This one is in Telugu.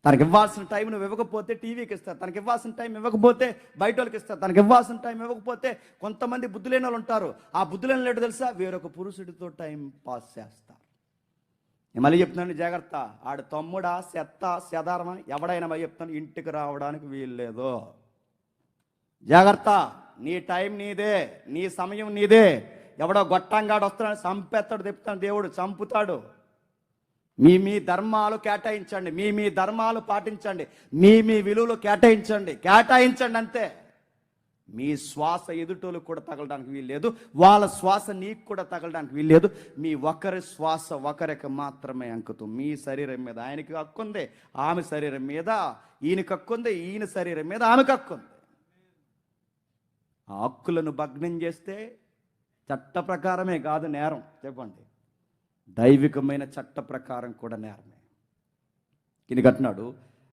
తనకి ఇవ్వాల్సిన టైం నువ్వు ఇవ్వకపోతే టీవీకి ఇస్తారు, తనకి ఇవ్వాల్సిన టైం ఇవ్వకపోతే బయట వాళ్ళకి ఇస్తారు, తనకి ఇవ్వాల్సిన టైం ఇవ్వకపోతే కొంతమంది బుద్ధి లేని వాళ్ళు ఉంటారు. ఆ బుద్ధి లేని లేడు తెలుసా, వేరొక పురుషుడితో టైం పాస్ చేస్తారు. నేను మళ్ళీ చెప్తున్నాను, జాగ్రత్త. ఆడు తమ్ముడా చెత్త చెదారమా ఎవడైనా మళ్ళీ చెప్తాను, ఇంటికి రావడానికి వీల్లేదు. జాగ్రత్త. నీ టైం నీదే, నీ సమయం నీదే. ఎవడో గొట్టంగాడు వస్తున్నాడు, చంపేస్తాడు, చెప్తాను, దేవుడు చంపుతాడు. మీ ధర్మాలు కేటాయించండి, మీ ధర్మాలు పాటించండి, మీ విలువలు కేటాయించండి అంతే. మీ శ్వాస ఎదుటోళ్ళు కూడా తగలడానికి వీల్లేదు, వాళ్ళ శ్వాస నీకు కూడా తగలడానికి వీల్లేదు. మీ ఒకరి శ్వాస ఒకరికి మాత్రమే అంకుతాం. మీ శరీరం మీద ఆయనకి హక్కు ఉంది, ఆమె శరీరం మీద ఈయనకి హక్కు ఉంది, ఈయన శరీరం మీద ఆమెకు హక్కు ఉంది. ఆ హక్కులను భగ్నం చేస్తే చట్ట ప్రకారమే కాదు నేరం, చెప్పండి, దైవికమైన చట్ట ప్రకారం కూడా నేరమే. ఈయనకి అంటున్నాడు,